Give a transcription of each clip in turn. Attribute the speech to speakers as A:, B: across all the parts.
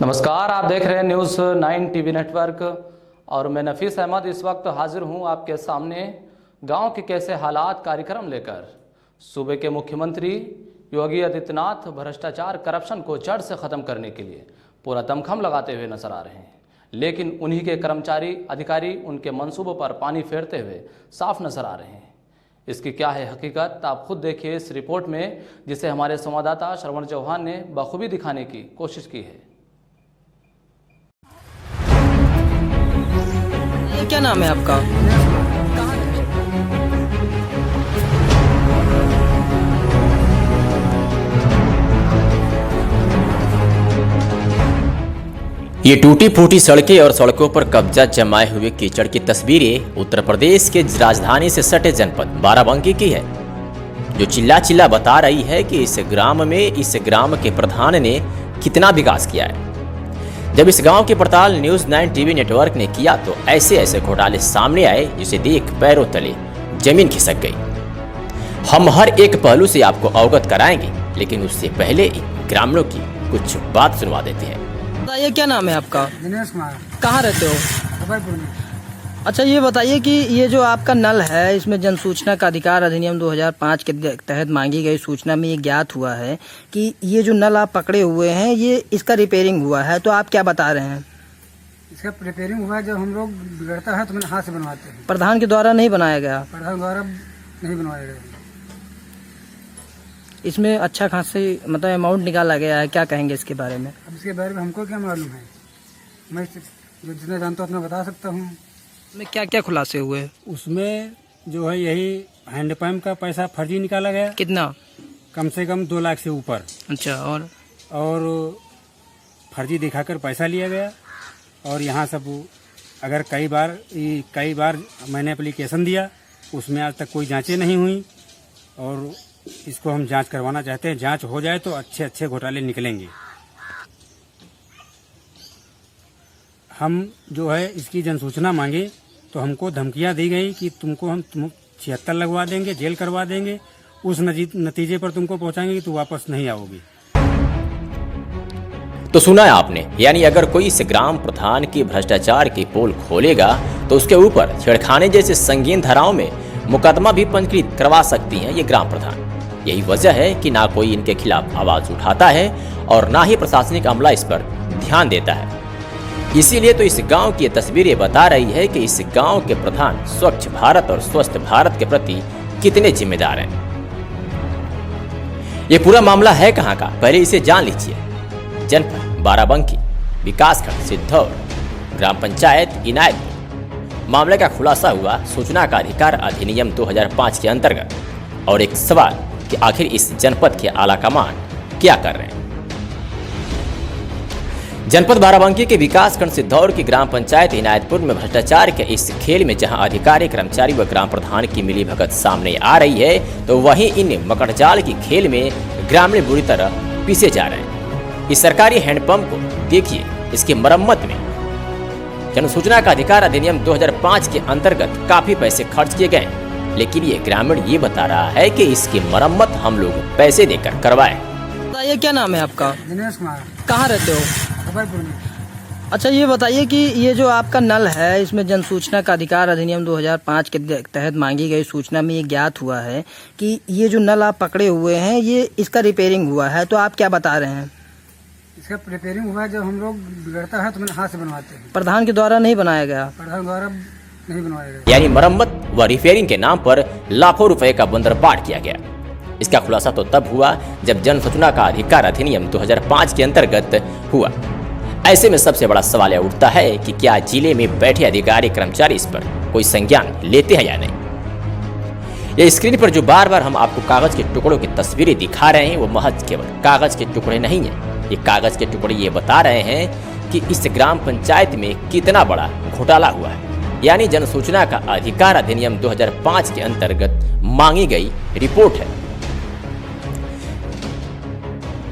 A: नमस्कार, आप देख रहे हैं न्यूज़ 9 टीवी नेटवर्क और मैं नफीस अहमद इस वक्त हाजिर हूं आपके सामने गांव के कैसे हालात कार्यक्रम लेकर। सूबे के मुख्यमंत्री योगी आदित्यनाथ भ्रष्टाचार करप्शन को जड़ से ख़त्म करने के लिए पूरा दमखम लगाते हुए नजर आ रहे हैं, लेकिन उन्हीं के कर्मचारी अधिकारी उनके मंसूबों पर पानी फेरते हुए साफ नजर आ रहे हैं। इसकी क्या है हकीकत, आप खुद देखिए इस रिपोर्ट में, जिसे हमारे संवाददाता श्रवण चौहान ने बखूबी दिखाने की कोशिश की है।
B: क्या नाम है आपका?
C: ये टूटी फूटी सड़कें और सड़कों पर कब्जा जमाए हुए कीचड़ की तस्वीरें उत्तर प्रदेश के राजधानी से सटे जनपद बाराबंकी की है, जो चिल्ला चिल्ला बता रही है कि इस ग्राम के प्रधान ने कितना विकास किया है। जब इस गांव की पड़ताल न्यूज़ 9 टीवी नेटवर्क ने किया तो ऐसे घोटाले सामने आए जिसे देख पैरों तले जमीन खिसक गई। हम हर एक पहलू से आपको अवगत कराएंगे, लेकिन उससे पहले ग्रामीणों की कुछ बात सुनवा देते हैं।
B: बताइए, क्या नाम है आपका?
D: दिनेश कुमार।
B: कहाँ रहते हो?
D: खबरपुर में।
B: अच्छा, ये बताइए कि ये जो आपका नल है, इसमें जन सूचना का अधिकार अधिनियम 2005 के तहत मांगी गई सूचना में ये ज्ञात हुआ है कि ये जो नल आप पकड़े हुए हैं, ये इसका रिपेयरिंग हुआ है, तो आप क्या बता रहे हैं?
D: इसका रिपेयरिंग हुआ है, जब हम लोग बिगड़ता है तो मैंने हाथ से बनवाते हैं।
B: प्रधान के द्वारा नहीं बनाया गया?
D: प्रधान द्वारा नहीं बनवाया गया।
B: इसमें अच्छा खासी मतलब अमाउंट निकाला गया है, क्या कहेंगे इसके बारे में?
D: अब इसके बारे में हमको क्या मालूम है, मैं जो जितना जानता हूँ उतना बता सकता हूँ।
B: में क्या क्या खुलासे हुए?
D: उसमें जो है यही हैंडपम्प का पैसा फर्जी निकाला गया,
B: कितना?
D: कम से कम 2 लाख से ऊपर,
B: अच्छा,
D: और फर्जी दिखाकर पैसा लिया गया। और यहाँ सब अगर कई बार मैंने एप्लीकेशन दिया, उसमें आज तक कोई जांचें नहीं हुई, और इसको हम जांच करवाना चाहते हैं। जांच हो जाए तो अच्छे घोटाले निकलेंगे। हम जो है इसकी जनसूचना मांगे तो हमको धमकियां दी गई कि तुमको हम 76 लगवा देंगे, जेल करवा देंगे, उस नतीजे पर तुमको पहुंचाएंगे कि तू वापस नहीं आओगी।
C: तो सुना है आपने, यानी अगर कोई इस ग्राम प्रधान की भ्रष्टाचार की पोल खोलेगा तो उसके ऊपर छेड़खानी जैसे संगीन धाराओं में मुकदमा भी पंजीकृत करवा सकती हैं ये ग्राम प्रधान। यही वजह है कि ना कोई इनके खिलाफ आवाज उठाता है और ना ही प्रशासनिक अमला इस पर ध्यान देता है। इसीलिए तो इस गांव की तस्वीरें बता रही है कि इस गांव के प्रधान स्वच्छ भारत और स्वस्थ भारत के प्रति कितने जिम्मेदार हैं। ये पूरा मामला है कहां का, पहले इसे जान लीजिए। जनपद बाराबंकी, विकासखंड सिद्धौर, ग्राम पंचायत इनायतपुर। मामले का खुलासा हुआ सूचना का अधिकार अधिनियम 2005 के अंतर्गत। और एक सवाल कि आखिर इस जनपद के आलाकमान क्या कर रहे हैं। जनपद बाराबंकी के विकासखंड सिद्धौर की ग्राम पंचायत इनायतपुर में भ्रष्टाचार के इस खेल में जहां अधिकारी, कर्मचारी व ग्राम प्रधान की मिलीभगत सामने आ रही है, तो वहीं इन मकड़जाल की खेल में ग्रामीण बुरी तरह पीसे जा रहे हैं। इस सरकारी हैंडपंप को देखिए, इसकी मरम्मत में जनसूचना का अधिकार अधिनियम 2005 के अंतर्गत काफी पैसे खर्च किए गए, लेकिन ये ग्रामीण ये बता रहा है कि इसकी मरम्मत हम लोग पैसे देकर करवाए।
B: बताइए, क्या नाम है आपका?
D: दिनेश कुमार।
B: कहाँ रहते हो?
D: खबरपुर में।
B: अच्छा, ये बताइए कि ये जो आपका नल है, इसमें जन सूचना का अधिकार अधिनियम 2005 के तहत मांगी गई सूचना में ये ज्ञात हुआ है कि ये जो नल आप पकड़े हुए हैं, ये इसका रिपेयरिंग हुआ है, तो आप क्या बता रहे हैं?
D: इसका रिपेयरिंग हुआ है, जब हम लोग बिगड़ता है तो मैंने हाथ से बनवाते हैं।
B: प्रधान के द्वारा नहीं बनाया गया?
D: प्रधान द्वारा नहीं बनवाया गया।
C: यानी मरम्मत व रिपेयरिंग के नाम पर लाखों रुपए का बंदरबाट किया गया। इसका खुलासा तो तब हुआ जब जन सूचना का अधिकार अधिनियम 2005 के अंतर्गत हुआ। ऐसे में सबसे बड़ा सवाल यह उठता है कि क्या जिले में बैठे अधिकारी, कर्मचारी इस पर कोई संज्ञान लेते हैं या नहीं। ये स्क्रीन पर जो बार बार हम आपको कागज के टुकड़ों की तस्वीरें दिखा रहे हैं, वो महज केवल कागज के टुकड़े नहीं है। ये कागज के टुकड़े ये बता रहे हैं कि इस ग्राम पंचायत में कितना बड़ा घोटाला हुआ है। यानी जनसूचना का अधिकार अधिनियम 2005 के अंतर्गत मांगी गई रिपोर्ट है।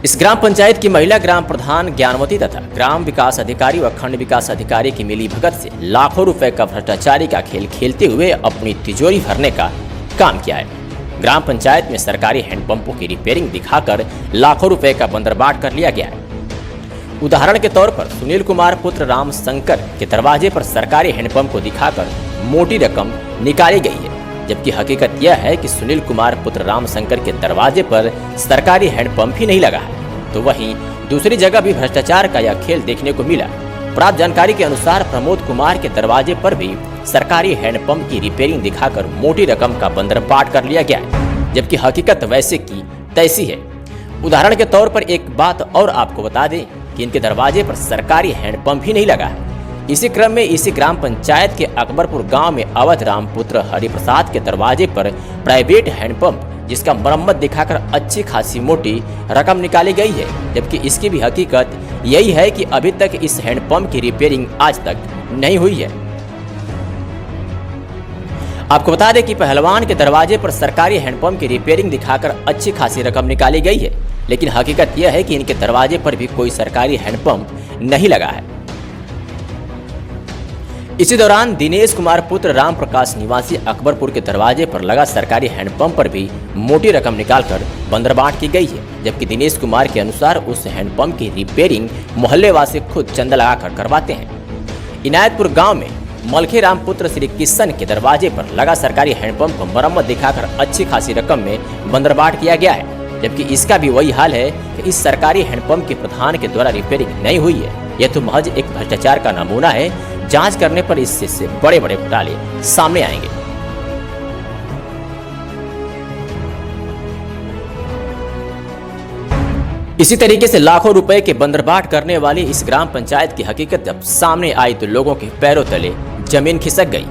C: इस ग्राम पंचायत की महिला ग्राम प्रधान ज्ञानवती तथा ग्राम विकास अधिकारी व खंड विकास अधिकारी की मिलीभगत से लाखों रुपए का भ्रष्टाचारी का खेल खेलते हुए अपनी तिजोरी भरने का काम किया है। ग्राम पंचायत में सरकारी हैंडपंपों की रिपेयरिंग दिखाकर लाखों रुपए का बंदरबाट कर लिया गया है। उदाहरण के तौर पर सुनील कुमार पुत्र राम शंकर के दरवाजे पर सरकारी हैंडपंप को दिखाकर मोटी रकम निकाली गई है, जबकि हकीकत यह है कि सुनील कुमार पुत्र राम शंकर के दरवाजे पर सरकारी हैंडपंप ही नहीं लगा है। तो वहीं दूसरी जगह भी भ्रष्टाचार का यह खेल देखने को मिला। प्राप्त जानकारी के अनुसार प्रमोद कुमार के दरवाजे पर भी सरकारी हैंडपंप की रिपेयरिंग दिखाकर मोटी रकम का बंदरबाट कर लिया गया है, जबकि हकीकत वैसे की तैसी है। उदाहरण के तौर पर एक बात और आपको बता दें कि इनके दरवाजे पर सरकारी हैंडपंप ही नहीं लगा है। इसी क्रम में इसी ग्राम पंचायत के अकबरपुर गांव में अवध राम पुत्र हरिप्रसाद के दरवाजे पर प्राइवेट हैंडपंप जिसका मरम्मत दिखाकर अच्छी खासी मोटी रकम निकाली गई है, जबकि इसकी भी हकीकत यही है कि अभी तक इस हैंडपंप की रिपेयरिंग आज तक नहीं हुई है। आपको बता दें कि पहलवान के दरवाजे पर सरकारी हैंडपंप की रिपेयरिंग दिखाकर अच्छी खासी रकम निकाली गई है, लेकिन हकीकत यह है कि इनके दरवाजे पर भी कोई सरकारी हैंडपंप नहीं लगा है। इसी दौरान दिनेश कुमार पुत्र राम प्रकाश निवासी अकबरपुर के दरवाजे पर लगा सरकारी हैंडपंप पर भी मोटी रकम निकालकर बंदरबाट की गई है, जबकि दिनेश कुमार के अनुसार उस हैंडपंप की रिपेयरिंग मोहल्लेवासी खुद चंदा लगाकर करवाते हैं। इनायतपुर गांव में मलखे राम पुत्र श्री किशन के दरवाजे पर लगा सरकारी हैंडपंप को मरम्मत दिखाकर अच्छी खासी रकम में बंदरबाट किया गया है, जबकि इसका भी वही हाल है कि इस सरकारी हैंडपंप के प्रधान के द्वारा रिपेयरिंग नहीं हुई है। यह तो महज एक भ्रष्टाचार का नमूना है। जांच करने पर इससे बड़े बड़े घोटाले सामने आएंगे। इसी तरीके से लाखों रुपए के बंदरबाट करने वाली इस ग्राम पंचायत की हकीकत जब सामने आई तो लोगों के पैरों तले जमीन खिसक गई।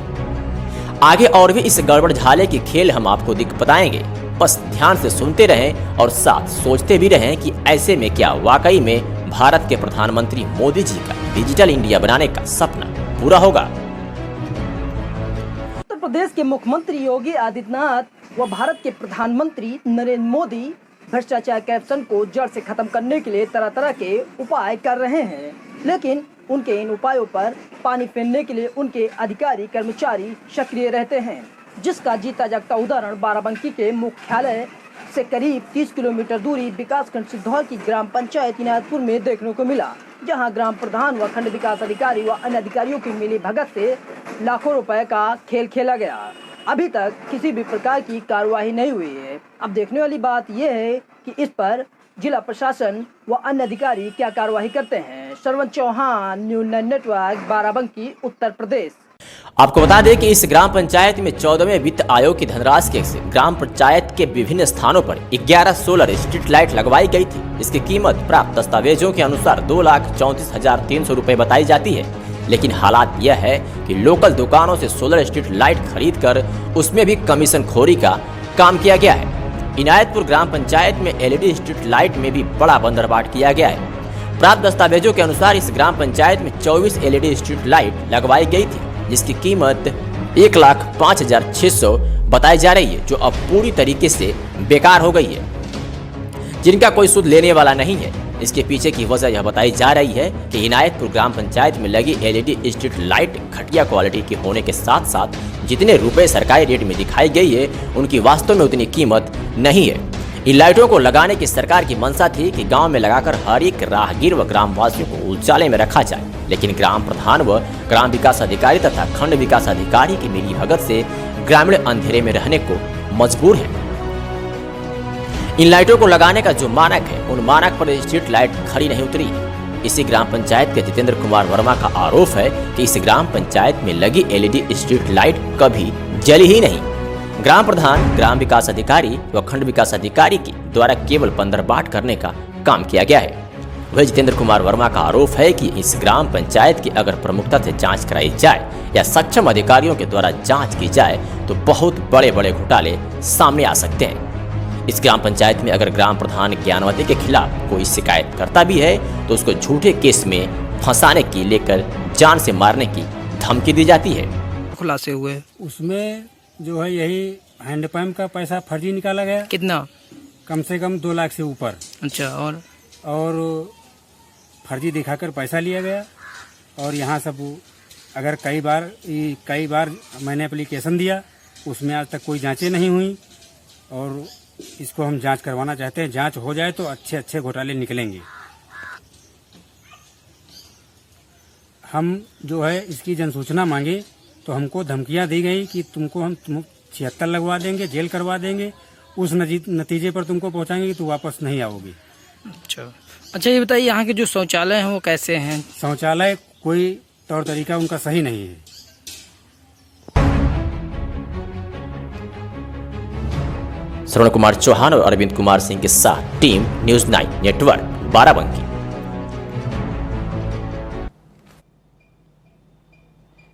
C: आगे और भी इस गड़बड़ झाले की खेल हम आपको बताएंगे, बस ध्यान से सुनते रहें और साथ सोचते भी रहें कि ऐसे में क्या वाकई में भारत के प्रधानमंत्री मोदी जी का डिजिटल इंडिया बनाने का सपना पूरा होगा।
B: उत्तर प्रदेश के मुख्यमंत्री योगी आदित्यनाथ व भारत के प्रधानमंत्री नरेंद्र मोदी भ्रष्टाचार करप्शन को जड़ से खत्म करने के लिए तरह तरह के उपाय कर रहे हैं, लेकिन उनके इन उपायों पर पानी फेरने के लिए उनके अधिकारी कर्मचारी सक्रिय रहते हैं, जिसका जीता जागता उदाहरण बाराबंकी के मुख्यालय से करीब 30 किलोमीटर दूरी विकासखंड सिद्धौल की ग्राम पंचायत इनायतपुर में देखने को मिला, जहां ग्राम प्रधान व खंड विकास अधिकारी व अन्य अधिकारियों की मिली भगत से लाखों रुपए का खेल खेला गया। अभी तक किसी भी प्रकार की कार्रवाई नहीं हुई है। अब देखने वाली बात यह है कि इस पर जिला प्रशासन व अन्य अधिकारी क्या कार्रवाई करते हैं। श्रवण चौहान, न्यूज़ 9 नेटवर्क, बाराबंकी, उत्तर प्रदेश।
C: आपको बता दें कि इस ग्राम पंचायत में 14वें वित्त आयोग की धनराशि से ग्राम पंचायत के विभिन्न स्थानों पर 11 सोलर स्ट्रीट लाइट लगवाई गई थी। इसकी कीमत प्राप्त दस्तावेजों के अनुसार 2,34,300 रुपए बताई जाती है, लेकिन हालात यह है कि लोकल दुकानों से सोलर स्ट्रीट लाइट खरीद कर उसमें भी कमीशन खोरी का काम किया गया है। इनायतपुर ग्राम पंचायत में LED स्ट्रीट लाइट में भी बड़ा बंदरबाट किया गया है। प्राप्त दस्तावेजों के अनुसार इस ग्राम पंचायत में 24 LED स्ट्रीट लाइट लगवाई गई थी, जिसकी कीमत 1,05,600 बताई जा रही है, जो अब पूरी तरीके से बेकार हो गई है, जिनका कोई सुध लेने वाला नहीं है। इसके पीछे की वजह यह बताई जा रही है कि इनायतपुर ग्राम पंचायत में लगी LED स्ट्रीट लाइट घटिया क्वालिटी की होने के साथ साथ जितने रुपए सरकारी रेट में दिखाई गई है उनकी वास्तव में उतनी कीमत नहीं है। इन लाइटों को लगाने की सरकार की मंशा थी कि गांव में लगाकर हर एक राहगीर व ग्रामवासियों को उजाले में रखा जाए, लेकिन ग्राम प्रधान व ग्राम विकास अधिकारी तथा खंड विकास अधिकारी की मिली भगत से ग्रामीण अंधेरे में रहने को मजबूर है। इन लाइटों को लगाने का जो मानक है उन मानक पर स्ट्रीट लाइट खड़ी नहीं उतरी। इसी ग्राम पंचायत के जितेंद्र कुमार वर्मा का आरोप है कि इस ग्राम पंचायत में लगी LED स्ट्रीट लाइट कभी जली ही नहीं। ग्राम प्रधान, ग्राम विकास अधिकारी व खंड विकास अधिकारी के द्वारा केवल बंदरबाट करने का काम किया गया है। वह जितेंद्र कुमार वर्मा का आरोप है कि इस ग्राम पंचायत की अगर प्रमुखता से जांच कराई जाए या सक्षम अधिकारियों के द्वारा जांच की जाए तो बहुत बड़े बड़े घोटाले सामने आ सकते हैं। इस ग्राम पंचायत में अगर ग्राम प्रधान ज्ञानवती के खिलाफ कोई शिकायत करता भी है तो उसको झूठे केस में फंसाने की लेकर जान से मारने की धमकी दी जाती है।
B: खुलासे हुए
D: उसमें जो है यही हैंडपंप का पैसा फर्जी निकाला गया,
B: कितना?
D: कम से कम 2 लाख से ऊपर।
B: अच्छा।
D: और फर्जी दिखाकर पैसा लिया गया। और यहाँ सब अगर कई बार मैंने एप्लीकेशन दिया, उसमें आज तक कोई जांचें नहीं हुई और इसको हम जांच करवाना चाहते हैं। जांच हो जाए तो अच्छे अच्छे घोटाले निकलेंगे। हम जो है इसकी जनसूचना मांगे तो हमको धमकियां दी गई कि तुमको हम 76 लगवा देंगे, जेल करवा देंगे, उस नतीजे पर तुमको पहुंचाएंगे कि तू वापस नहीं आओगी।
B: अच्छा ये बताइए यहाँ के जो शौचालय हैं वो कैसे हैं?
D: शौचालय कोई तौर तरीका उनका सही नहीं है।
C: श्रवण कुमार चौहान और अरविंद कुमार सिंह के साथ टीम न्यूज़ 9 नेटवर्क, बाराबंकी।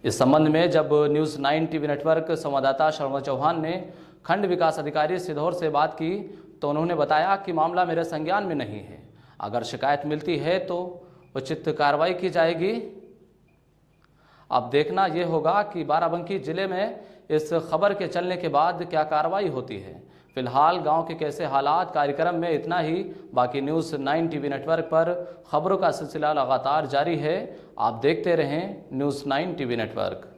A: इस संबंध में जब न्यूज़ 9 टीवी नेटवर्क संवाददाता श्रवण चौहान ने खंड विकास अधिकारी सिधौर से बात की तो उन्होंने बताया कि मामला मेरे संज्ञान में नहीं है, अगर शिकायत मिलती है तो उचित कार्रवाई की जाएगी। अब देखना यह होगा कि बाराबंकी जिले में इस खबर के चलने के बाद क्या कार्रवाई होती है। फिलहाल गांव के कैसे हालात कार्यक्रम में इतना ही। बाकी न्यूज़ 9 टीवी नेटवर्क पर खबरों का सिलसिला लगातार जारी है। आप देखते रहें न्यूज़ 9 टीवी नेटवर्क।